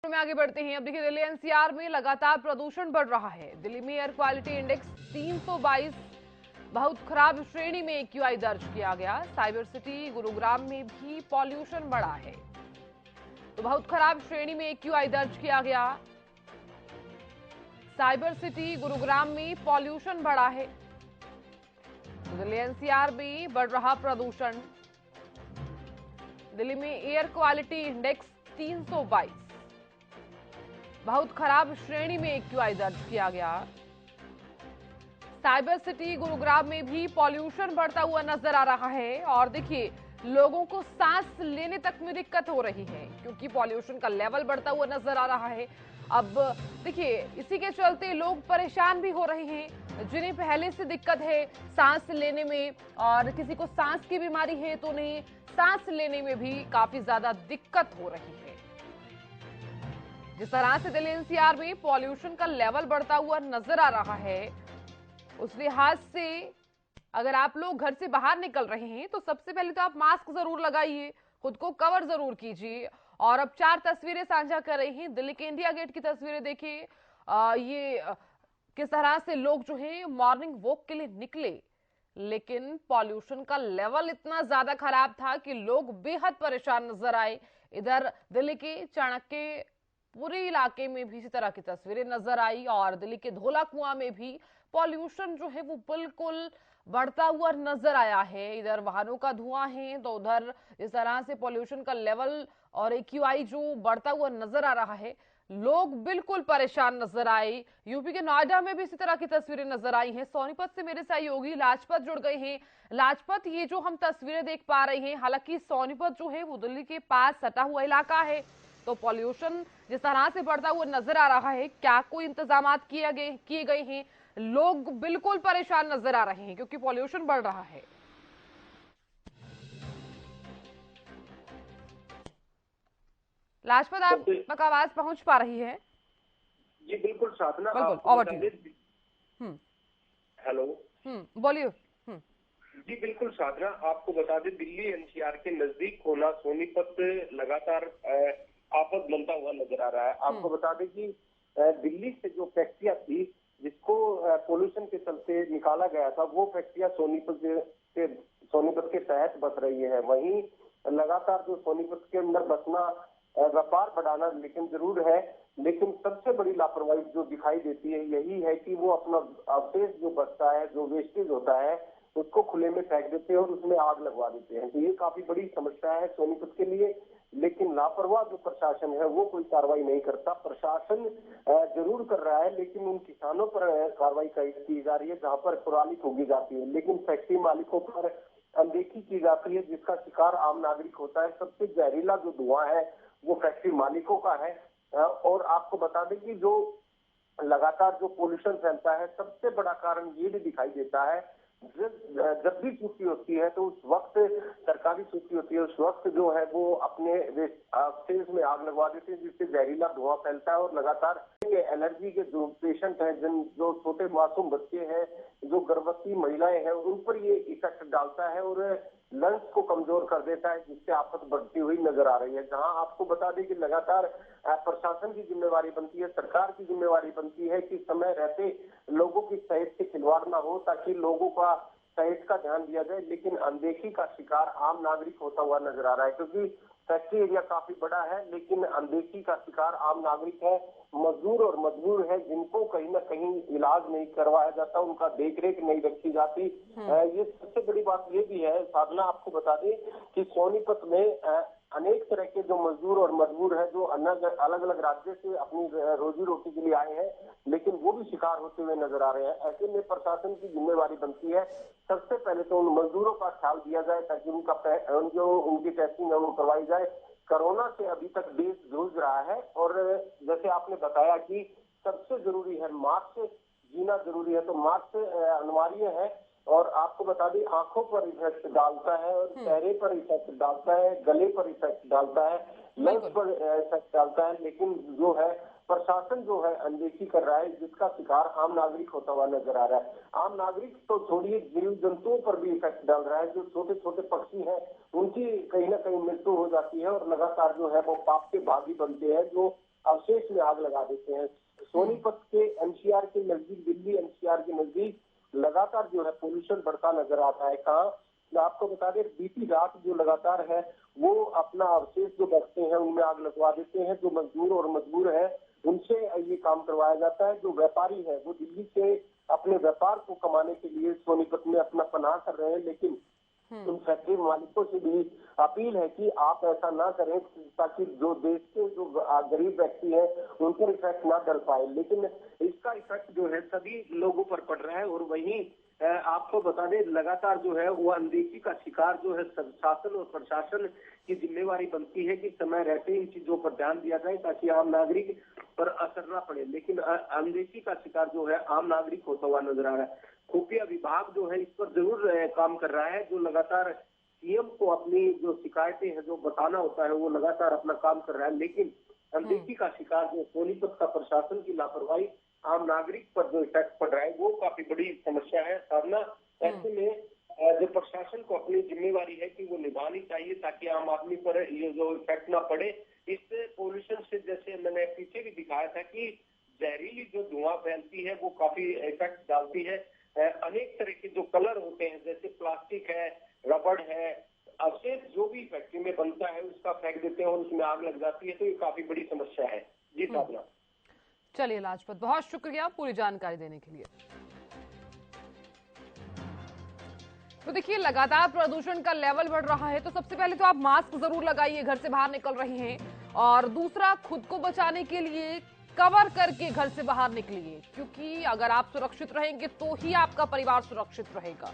में आगे बढ़ते हैं। अब देखिए, दिल्ली एनसीआर में लगातार प्रदूषण बढ़ रहा है। दिल्ली में एयर क्वालिटी इंडेक्स 322 बहुत खराब श्रेणी में एक्यूआई दर्ज किया गया। साइबर सिटी गुरुग्राम में भी पॉल्यूशन बढ़ा है, तो बहुत खराब श्रेणी में एक्यूआई दर्ज किया गया। साइबर सिटी गुरुग्राम में पॉल्यूशन बढ़ा है, तो दिल्ली एनसीआर में बढ़ रहा प्रदूषण। दिल्ली में एयर क्वालिटी इंडेक्स 322 बहुत खराब श्रेणी में एक्यूआई दर्ज किया गया। साइबर सिटी गुरुग्राम में भी पॉल्यूशन बढ़ता हुआ नजर आ रहा है और देखिए, लोगों को सांस लेने तक में दिक्कत हो रही है क्योंकि पॉल्यूशन का लेवल बढ़ता हुआ नजर आ रहा है। अब देखिए, इसी के चलते लोग परेशान भी हो रहे हैं जिन्हें पहले से दिक्कत है सांस लेने में, और किसी को सांस की बीमारी है तो उन्हें सांस लेने में भी काफी ज्यादा दिक्कत हो रही है। जिस तरह से दिल्ली एनसीआर में पॉल्यूशन का लेवल बढ़ता हुआ नजर आ रहा है, उस लिहाज से अगर आप लोग घर से बाहर निकल रहे हैं तो सबसे पहले तो आप मास्क जरूर लगाइए, खुद को कवर जरूर कीजिए। और अब 4 तस्वीरें साझा कर रही हैं। दिल्ली के इंडिया गेट की तस्वीरें देखिए। किस तरह से लोग जो है मॉर्निंग वॉक के लिए निकले, लेकिन पॉल्यूशन का लेवल इतना ज्यादा खराब था कि लोग बेहद परेशान नजर आए। इधर दिल्ली के चाणक्य पूरे इलाके में भी इसी तरह की तस्वीरें नजर आई और दिल्ली के धौला कुआं में भी पॉल्यूशन जो है वो बिल्कुल बढ़ता हुआ नजर आया है। इधर वाहनों का धुआं है तो उधर इस तरह से पॉल्यूशन का लेवल और एक्यूआई जो बढ़ता हुआ नजर आ रहा है, लोग बिल्कुल परेशान नजर आए। यूपी के नोएडा में भी इसी तरह की तस्वीरें नजर आई हैं। सोनीपत से मेरे सहयोगी लाजपत जुड़ गए हैं। लाजपत, ये जो हम तस्वीरें देख पा रहे हैं, हालांकि सोनीपत जो है वो दिल्ली के पास सटा हुआ इलाका है, तो पॉल्यूशन जिस तरह से बढ़ता हुआ नजर आ रहा है, क्या कोई इंतजाम किए गए हैं? लोग बिल्कुल परेशान नजर आ रहे हैं क्योंकि पॉल्यूशन बढ़ रहा है। लाजपत, आप तक आवाज पहुंच पा रही है? जी बिल्कुल साधना, बिल्कुल, आपको ओवर बता टू दें। यू। हेलो। बोलिए। जी बिल्कुल साधना, आपको बता दें, दिल्ली एनसीआर के नजदीक होना सोनीपत लगातार आफत बनता हुआ नजर आ रहा है। आपको बता दें कि दिल्ली से जो फैक्ट्रियां थी जिसको पोल्यूशन के चलते निकाला गया था, वो फैक्ट्रियां सोनीपत के तहत बस रही है। वहीं लगातार जो सोनीपत के अंदर बसना व्यापार बढ़ाना लेकिन जरूर है, लेकिन सबसे बड़ी लापरवाही जो दिखाई देती है यही है कि वो अपना अवशेष जो बचता है, जो वेस्टेज होता है, उसको खुले में फेंक देते हैं और उसमें आग लगवा देते हैं। तो ये काफी बड़ी समस्या है सोनीपत के लिए, लेकिन लापरवाह जो प्रशासन है वो कोई कार्रवाई नहीं करता। प्रशासन जरूर कर रहा है, लेकिन उन किसानों पर कार्रवाई की जा रही है जहां पर पराली ठोकी जाती है, लेकिन फैक्ट्री मालिकों पर अनदेखी की जाती है जिसका शिकार आम नागरिक होता है। सबसे जहरीला जो धुआं है वो फैक्ट्री मालिकों का है। और आपको बता दें कि जो लगातार जो पोल्यूशन फैलता है, सबसे बड़ा कारण ये भी दिखाई देता है, जब भी छुट्टी होती है तो उस वक्त सरकारी छुट्टी होती है, उस वक्त जो है वो अपने अवशेष में आग लगवा देते हैं जिससे जहरीला धुआं फैलता है। और लगातार एलर्जी के जो पेशेंट हैं, जो छोटे मासूम बच्चे हैं, जो गर्भवती महिलाएं हैं, उन पर ये इफेक्ट डालता है और लंग्स को कमजोर कर देता है, जिससे आफत बढ़ती हुई नजर आ रही है। जहां आपको बता दें कि लगातार प्रशासन की जिम्मेवारी बनती है, सरकार की जिम्मेवारी बनती है कि समय रहते लोगों की सेहत से खिलवाड़ ना हो, ताकि लोगों का सेहत का ध्यान दिया जाए, लेकिन अनदेखी का शिकार आम नागरिक होता हुआ नजर आ रहा है। क्योंकि फैक्ट्री एरिया काफी बड़ा है, लेकिन अनदेखी का शिकार आम नागरिक है, मजदूर और मजबूर है, जिनको कहीं ना कहीं इलाज नहीं करवाया जाता, उनका देखरेख नहीं रखी जाती। ये सबसे बड़ी बात ये भी है साधना, आपको बता दें कि सोनीपत में अनेक तरह के जो मजदूर और मजबूर है, जो अलग अलग राज्य से अपनी रोजी रोटी के लिए आए हैं, लेकिन वो भी शिकार होते हुए नजर आ रहे हैं। ऐसे में प्रशासन की जिम्मेवारी बनती है, सबसे पहले तो उन मजदूरों का ख्याल दिया जाए ताकि जो उनकी टेस्टिंग है वो करवाई जाए। कोरोना से अभी तक देश जूझ रहा है और जैसे आपने बताया कि सबसे जरूरी है मास्क जीना जरूरी है, तो मास्क अनिवार्य है। और आपको बता दें, आंखों पर इफेक्ट डालता है और चेहरे पर इफेक्ट डालता है, गले पर इफेक्ट डालता है, लंग्स पर इफेक्ट डालता है, लेकिन जो है प्रशासन जो है अनदेखी कर रहा है, जिसका शिकार आम नागरिक होता हुआ नजर आ रहा है। आम नागरिक तो छोड़िए, जीव जंतुओं पर भी इफेक्ट डाल रहा है। जो छोटे छोटे पक्षी हैं उनकी कहीं ना कहीं मृत्यु हो जाती है और लगातार जो है वो पाप के भागी बनते हैं, जो अवशेष में आग लगा देते हैं। सोनीपत के एनसीआर के नजदीक, दिल्ली एनसीआर के नजदीक लगातार जो है पोल्यूशन बढ़ता नजर आता है। कहाँ मैं आपको बता दें, बीती रात जो लगातार है वो अपना अवशेष जो बचते हैं उनमें आग लगवा देते हैं। जो मजदूर और मजबूर है उनसे ये काम करवाया जाता है। जो व्यापारी है वो दिल्ली से अपने व्यापार को कमाने के लिए सोनीपत में अपना पनाह कर रहे हैं, लेकिन उन फैक्ट्री मालिकों से भी अपील है कि आप ऐसा ना करें ताकि जो देश के जो गरीब व्यक्ति है उन पर इफेक्ट ना डल पाए। लेकिन इसका इफेक्ट जो है सभी लोगों पर पड़ रहा है। और वहीं आपको बता दें, लगातार जो है वो अनदेखी का शिकार जो है शासन और प्रशासन की जिम्मेवारी बनती है कि समय रहते इन चीजों पर ध्यान दिया जाए ताकि आम नागरिक पर असर ना पड़े। लेकिन अनदेखी का शिकार जो है आम नागरिक होता हुआ नजर आ रहा है। खुफिया विभाग जो है इस पर जरूर काम कर रहा है। जो लगातार सीएम को अपनी जो शिकायतें हैं जो बताना होता है वो लगातार अपना काम कर रहा है, लेकिन अनदेखी का शिकार जो सोनीपत का प्रशासन की लापरवाही आम नागरिक पर जो इफेक्ट पड़ रहा है वो काफी बड़ी समस्या है। साधना, ऐसे में जो प्रशासन को अपनी जिम्मेवारी है कि वो निभानी चाहिए ताकि आम आदमी पर ये जो इफेक्ट ना पड़े। इस पोल्यूशन से, जैसे मैंने पीछे भी दिखाया था कि जहरीली जो धुआं फैलती है वो काफी इफेक्ट डालती है। अनेक तरह के जो कलर होते हैं जैसे प्लास्टिक है, रबड़ है, अवशेष जो भी फैक्ट्री में बनता है उसका फेंक देते हैं और उसमें आग लग जाती है। तो ये काफी बड़ी समस्या है। जी साधना। चलिए लाजपत, बहुत शुक्रिया पूरी जानकारी देने के लिए। तो देखिए, लगातार प्रदूषण का लेवल बढ़ रहा है, तो सबसे पहले तो आप मास्क जरूर लगाइए घर से बाहर निकल रहे हैं, और दूसरा खुद को बचाने के लिए कवर करके घर से बाहर निकलिए, क्योंकि अगर आप सुरक्षित रहेंगे तो ही आपका परिवार सुरक्षित रहेगा।